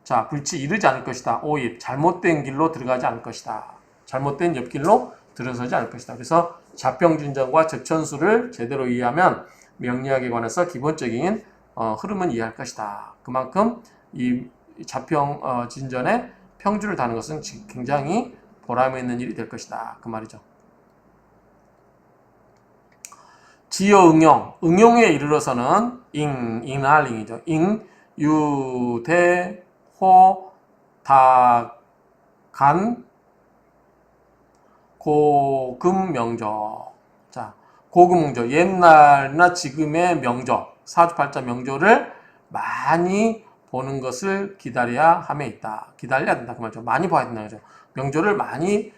자, 불치 이르지 않을 것이다. 오입, 잘못된 길로 들어가지 않을 것이다. 잘못된 옆길로 들어서지 않을 것이다. 그래서 자평진전과 적천수를 제대로 이해하면 명리학에 관해서 기본적인 흐름은 이해할 것이다. 그만큼 이 자평진전의 평주를 다는 것은 굉장히 보람이 있는 일이 될 것이다. 그 말이죠. 지어 응용에 이르러서는 잉할링이죠. 유대, 호, 간, 고금 명조. 자, 고금 명조. 옛날이나 지금의 명조, 사주팔자 명조를 많이 보는 것을 기다려야 함에 있다. 기다려야 된다. 그 말이죠. 많이 봐야 된다. 그죠. 명조를 많이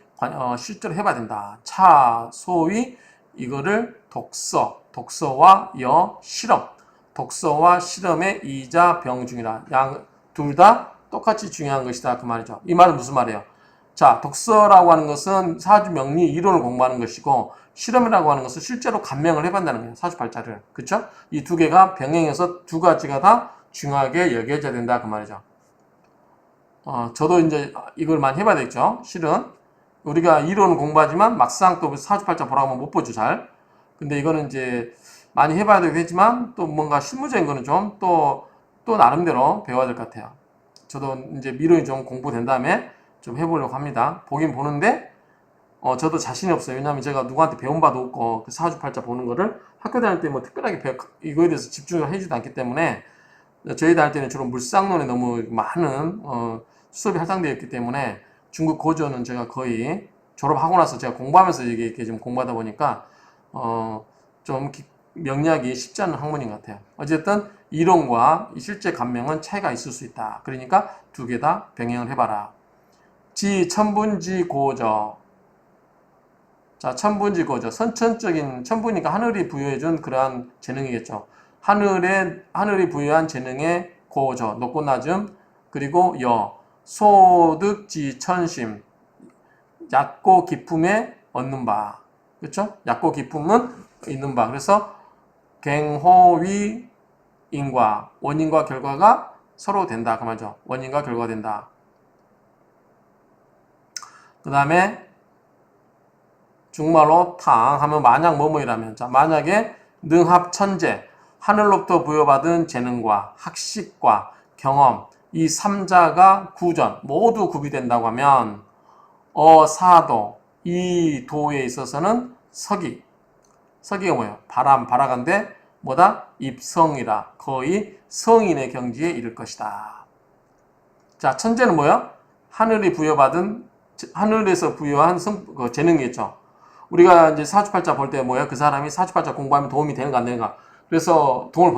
실제로 해봐야 된다. 소위 이거를 독서와 실험. 독서와 실험의 이자 병중이라. 둘 다 똑같이 중요한 것이다. 그 말이죠. 이 말은 무슨 말이에요? 자, 독서라고 하는 것은 사주 명리 이론을 공부하는 것이고 실험이라고 하는 것은 실제로 감명을 해본다는 거예요. 사주팔자를. 그쵸? 이 두 개가 병행해서 두 가지가 다 중요하게 여겨져야 된다. 그 말이죠. 저도 이제 이걸 많이 해봐야 되겠죠. 실은 우리가 이론을 공부하지만 막상 또 사주팔자 보라고 하면 못 보죠. 잘. 근데 이거는 이제 많이 해봐야 되겠지만 또 뭔가 실무적인 거는 좀 또 나름대로 배워야 될 것 같아요. 저도 이제 미론이 좀 공부된 다음에 좀 해보려고 합니다. 보긴 보는데 저도 자신이 없어요. 왜냐하면 제가 누구한테 배운 바도 없고 그 사주팔자 보는 거를 학교 다닐 때 뭐 특별하게 이거에 대해서 집중을 해주지도 않기 때문에 저희 다닐 때는 주로 물상론에 너무 많은 수업이 할당되어 있기 때문에 중국 고전은 제가 거의 졸업하고 나서 제가 공부하면서 이렇게 좀 공부하다 보니까 좀 명리하기 쉽지 않은 학문인 것 같아요. 어쨌든 이론과 실제 감명은 차이가 있을 수 있다. 그러니까 두 개 다 병행을 해봐라. 지 천분지 고저. 자, 천분지 고저. 선천적인 천분이니까 하늘이 부여해준 그러한 재능이겠죠. 하늘이 부여한 재능의 고저, 높고 낮음, 그리고 소득지 천심, 얕고 깊음에 얻는 바. 그렇죠? 얕고 깊음은 있는 바. 그래서 갱호위 인과, 원인과 결과가 서로 된다. 그 말이죠. 원인과 결과가 된다. 그 다음에 중말로 탕 하면 만약 뭐뭐이라면, 자, 만약에 능합천재, 하늘로부터 부여받은 재능과 학식과 경험, 이 3자가 구전, 모두 구비된다고 하면 사도, 이 도에 있어서는 서기가 뭐예요? 바라간데 뭐다? 입성이라, 거의 성인의 경지에 이를 것이다. 자, 천재는 뭐야? 하늘에서 부여한 재능이겠죠. 우리가 이제 사주팔자 볼 때 뭐야? 그 사람이 사주팔자 공부하면 도움이 되는가 안 되는가. 그래서 도움을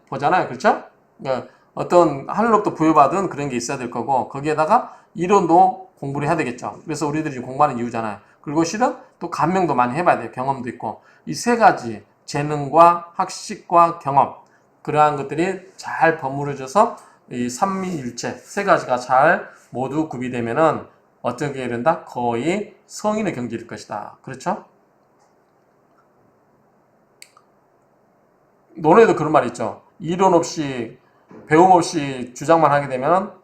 보잖아요. 그렇죠? 그러니까 어떤 하늘로부터 부여받은 그런 게 있어야 될 거고, 거기에다가 이론도 공부를 해야 되겠죠. 그래서 우리들이 공부하는 이유잖아요. 그리고 실은 또 감명도 많이 해봐야 돼요. 경험도 있고. 이 세 가지, 재능과 학식과 경험, 그러한 것들이 잘 버무려져서 이 삼위일체 세 가지가 잘 모두 구비되면은 어떻게 된다? 거의 성인의 경지일 것이다. 그렇죠? 논에도 그런 말이 있죠. 이론 없이 배움 없이 주장만 하게 되면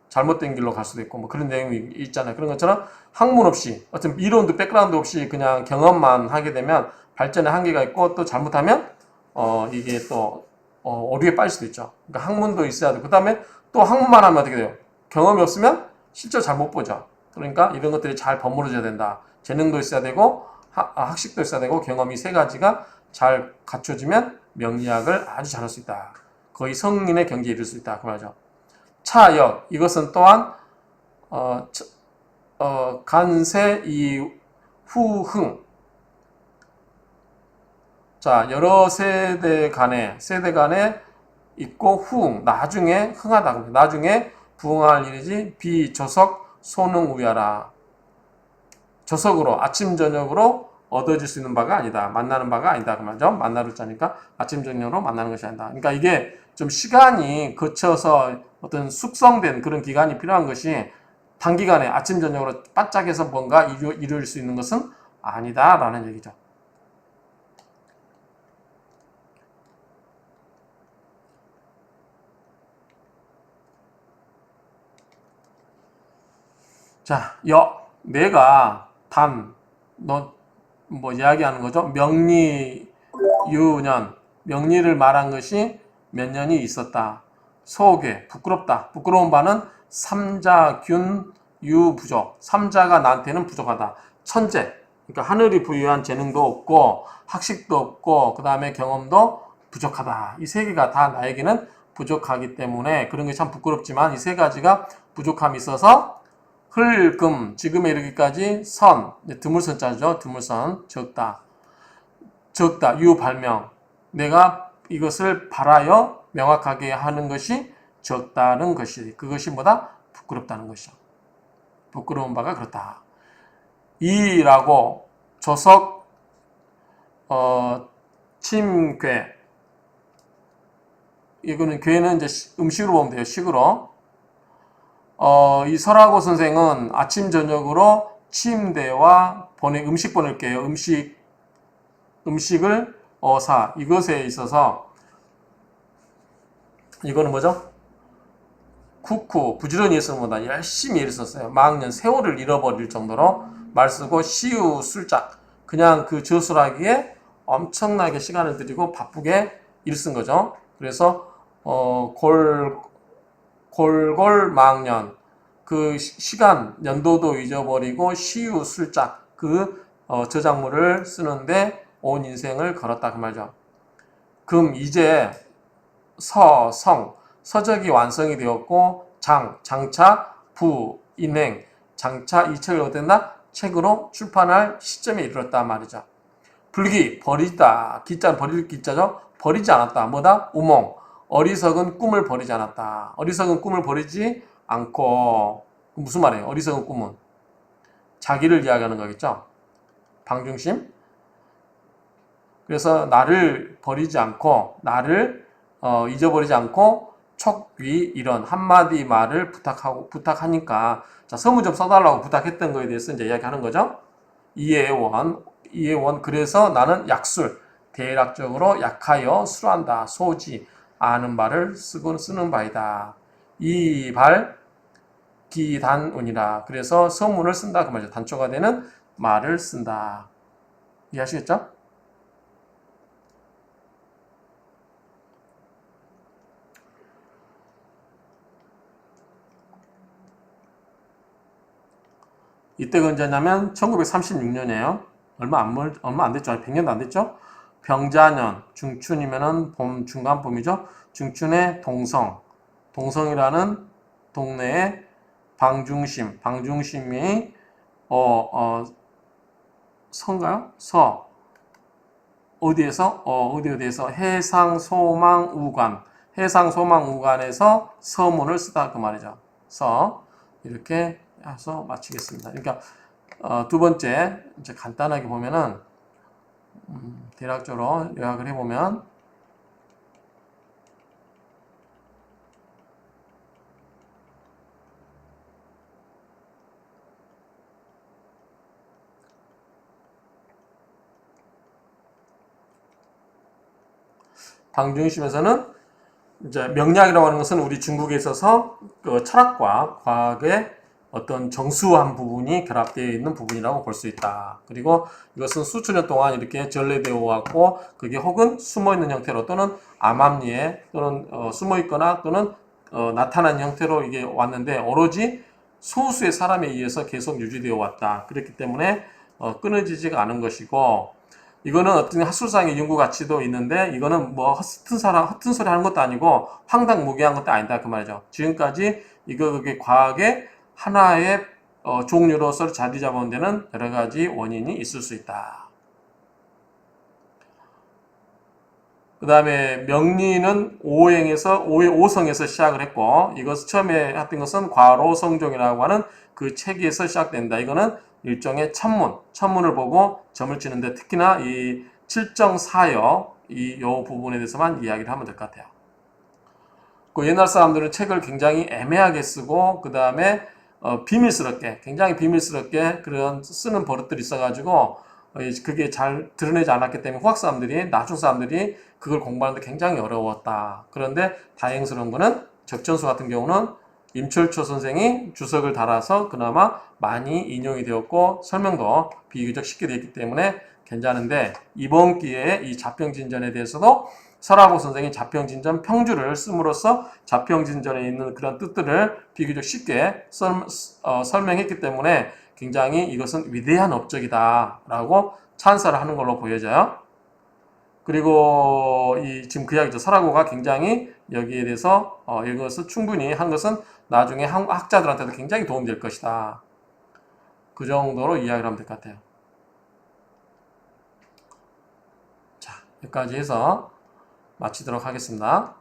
잘못된 길로 갈 수도 있고 뭐 그런 내용이 있잖아요. 그런 것처럼 학문 없이 어떤 이론도 백그라운드 없이 그냥 경험만 하게 되면 발전의 한계가 있고 또 잘못하면 이게 또 어류에 빠질 수도 있죠. 그러니까 학문도 있어야 되고 그다음에 또 학문만 하면 어떻게 돼요? 경험이 없으면 실제로 잘 못 보죠. 그러니까 이런 것들이 잘 버무려져야 된다. 재능도 있어야 되고 학식도 있어야 되고 경험이 세 가지가 잘 갖춰지면 명리학을 아주 잘할 수 있다. 거의 성인의 경지에 이를 수 있다. 그 말이죠. 차역 이것은 또한 간세 이후흥. 자, 여러 세대 간에 있고 후흥 나중에 흥하다. 나중에 부흥할 일이지 비조석 소능우야라. 조석으로 아침 저녁으로 얻어질 수 있는 바가 아니다. 만나는 바가 아니다. 그 말이죠. 만나를 짜니까 아침 저녁으로 만나는 것이 아니다. 그러니까 이게 좀 시간이 거쳐서 어떤 숙성된 그런 기간이 필요한 것이 단기간에 아침 저녁으로 바짝해서 뭔가 이룰 수 있는 것은 아니다라는 얘기죠. 자, 내가 뭐 이야기하는 거죠. 명리를 말한 것이 몇 년이 있었다. 소괴, 부끄럽다. 부끄러운 바는 삼자균 유부족. 삼자가 나한테는 부족하다. 천재, 그러니까 하늘이 부여한 재능도 없고 학식도 없고 그 다음에 경험도 부족하다. 이 세 개가 다 나에게는 부족하기 때문에 그런 게 참 부끄럽지만 이 세 가지가 부족함이 있어서 흘금, 지금에 이르기까지 드물선자죠. 드물선, 적다, 유발명. 내가 이것을 바라여 명확하게 하는 것이 적다는 것이, 그것이 뭐다? 부끄럽다는 것이죠. 부끄러운 바가 그렇다. 이라고 조석, 침괴. 이거는 괴는 이제 음식으로 보면 돼요. 식으로. 이 설하고 선생은 아침 저녁으로 침대와 음식 보낼게요. 음식을 사. 이것에 있어서 이거는 뭐죠? 쿠쿠 부지런히 했으면 보다 열심히 일을 썼어요. 망년 세월을 잃어버릴 정도로 말 쓰고 시우 술짝 그냥 그 저술하기에 엄청나게 시간을 들이고 바쁘게 일 쓴 거죠. 그래서 골골 망년 그 시간 연도도 잊어버리고 시우 술짝 그 저작물을 쓰는데 온 인생을 걸었다 그 말이죠. 금 이제 성 서적이 완성이 되었고 장차 인행 장차 이 책을 어땠나 책으로 출판할 시점에 이르렀다 말이죠. 불기 버리다 기자는 버릴 기자죠. 버리지 않았다. 뭐다? 우몽 어리석은 꿈을 버리지 않았다. 어리석은 꿈을 버리지 않고 무슨 말이에요? 어리석은 꿈은 자기를 이야기하는 거겠죠. 방중심. 그래서 나를 버리지 않고 나를 잊어버리지 않고 촉위 이런 한마디 말을 부탁하니까 자 서문 좀 써달라고 부탁했던 거에 대해서 이제 이야기하는 거죠. 이해원 그래서 나는 약술 대략적으로 약하여 술한다 소지 아는 말을 쓰는 바이다. 이발 기단운이라 그래서 서문을 쓴다 그 말이죠. 단초가 되는 말을 쓴다. 이해하시겠죠? 이때가 언제냐면 1936년이에요. 얼마 안 됐죠. 100년도 안 됐죠. 병자년, 중춘이면은 봄, 중간 봄이죠. 중춘의 동성이라는 동네에 방중심이 서인가요? 어디에서 해상소망우관에서 서문을 쓰다 그 말이죠. 이렇게 해서 마치겠습니다. 그러니까 두 번째 이제 간단하게 보면은 대략적으로 요약을 해보면 방중심에서는 이제 명리학이라고 하는 것은 우리 중국에 있어서 그 철학과 과학의 어떤 정수한 부분이 결합되어 있는 부분이라고 볼 수 있다. 그리고 이것은 수천 년 동안 이렇게 전래되어 왔고 그게 혹은 숨어있는 형태로 또는 암암리에 또는 숨어있거나 또는 나타난 형태로 이게 왔는데 오로지 소수의 사람에 의해서 계속 유지되어 왔다. 그렇기 때문에 끊어지지가 않은 것이고 이거는 어떤 학술상의 연구 가치도 있는데 이거는 뭐 허튼 소리 하는 것도 아니고 황당무계한 것도 아니다 그 말이죠. 지금까지 그게 과학의 하나의 종류로서 자리 잡은 데는 여러 가지 원인이 있을 수 있다. 그 다음에 명리는 오성에서 시작을 했고 이것 처음에 했던 것은 과로성종이라고 하는 그 책에서 시작된다. 이거는 일종의 천문을 보고 점을 치는데 특히나 이 칠정사여 요 부분에 대해서만 이야기를 하면 될 것 같아요. 그 옛날 사람들은 책을 굉장히 애매하게 쓰고 그 다음에 굉장히 비밀스럽게 그런 쓰는 버릇들이 있어가지고 그게 잘 드러내지 않았기 때문에 나중 사람들이 그걸 공부하는데 굉장히 어려웠다. 그런데 다행스러운 거는 적전수 같은 경우는 임철초 선생이 주석을 달아서 그나마 많이 인용이 되었고 설명도 비교적 쉽게 되었기 때문에 괜찮은데 이번 기회에 이 자평진전에 대해서도 설하고 선생이 자평진전 평주를 씀으로써 자평진전에 있는 그런 뜻들을 비교적 쉽게 설명했기 때문에 굉장히 이것은 위대한 업적이다 라고 찬사를 하는 걸로 보여져요. 그리고 지금 그 이야기죠. 설하고가 굉장히 여기에 대해서 이것을 충분히 한 것은 나중에 학자들한테도 굉장히 도움이 될 것이다. 그 정도로 이야기를 하면 될 것 같아요. 자, 여기까지 해서 마치도록 하겠습니다.